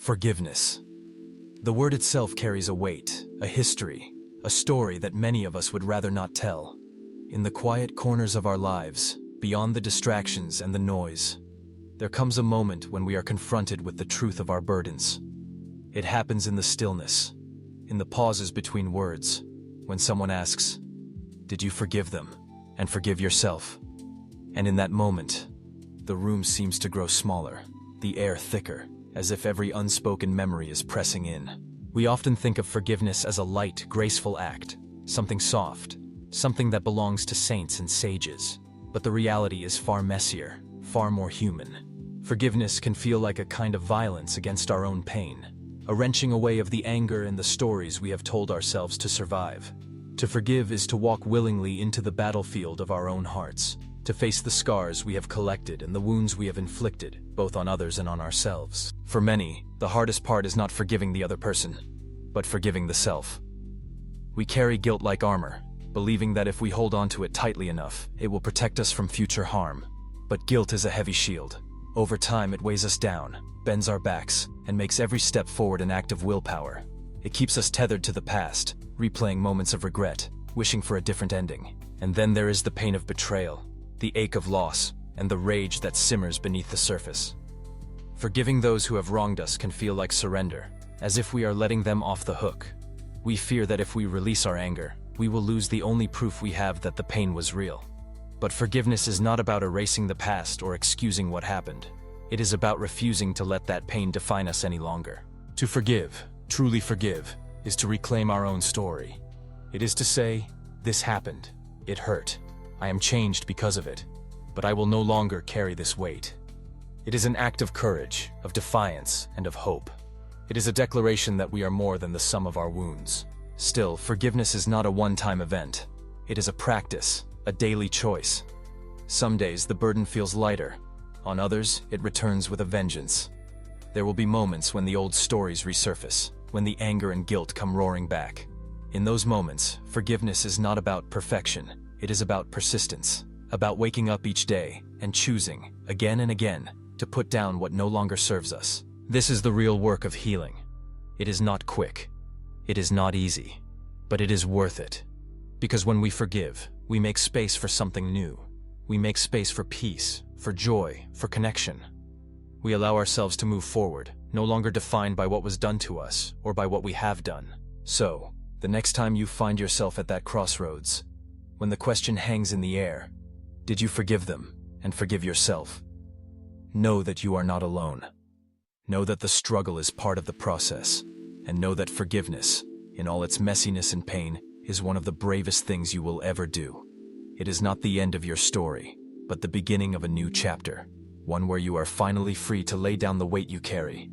Forgiveness. The word itself carries a weight, a history, a story that many of us would rather not tell. In the quiet corners of our lives, beyond the distractions and the noise, there comes a moment when we are confronted with the truth of our burdens. It happens in the stillness, in the pauses between words, when someone asks, "Did you forgive them?" and forgive yourself. And in that moment, the room seems to grow smaller, the air thicker, as if every unspoken memory is pressing in. We often think of forgiveness as a light, graceful act, something soft, something that belongs to saints and sages. But the reality is far messier, far more human. Forgiveness can feel like a kind of violence against our own pain, a wrenching away of the anger and the stories we have told ourselves to survive. To forgive is to walk willingly into the battlefield of our own hearts, to face the scars we have collected and the wounds we have inflicted, both on others and on ourselves. For many, the hardest part is not forgiving the other person, but forgiving the self. We carry guilt like armor, believing that if we hold on to it tightly enough, it will protect us from future harm. But guilt is a heavy shield. Over time, it weighs us down, bends our backs, and makes every step forward an act of willpower. It keeps us tethered to the past, replaying moments of regret, wishing for a different ending. And then there is the pain of betrayal, the ache of loss, and the rage that simmers beneath the surface. Forgiving those who have wronged us can feel like surrender, as if we are letting them off the hook. We fear that if we release our anger, we will lose the only proof we have that the pain was real. But forgiveness is not about erasing the past or excusing what happened. It is about refusing to let that pain define us any longer. To forgive, truly forgive, is to reclaim our own story. It is to say, "This happened. It hurt. I am changed because of it, but I will no longer carry this weight." It is an act of courage, of defiance, and of hope. It is a declaration that we are more than the sum of our wounds. Still, forgiveness is not a one-time event. It is a practice, a daily choice. Some days the burden feels lighter. On others, it returns with a vengeance. There will be moments when the old stories resurface, when the anger and guilt come roaring back. In those moments, forgiveness is not about perfection. It is about persistence, about waking up each day and choosing, again and again, to put down what no longer serves us. This is the real work of healing. It is not quick. It is not easy. But it is worth it. Because when we forgive, we make space for something new. We make space for peace, for joy, for connection. We allow ourselves to move forward, no longer defined by what was done to us or by what we have done. So, the next time you find yourself at that crossroads, when the question hangs in the air, did you forgive them and forgive yourself? Know that you are not alone. Know that the struggle is part of the process, and know that forgiveness, in all its messiness and pain, is one of the bravest things you will ever do. It is not the end of your story, but the beginning of a new chapter, one where you are finally free to lay down the weight you carry.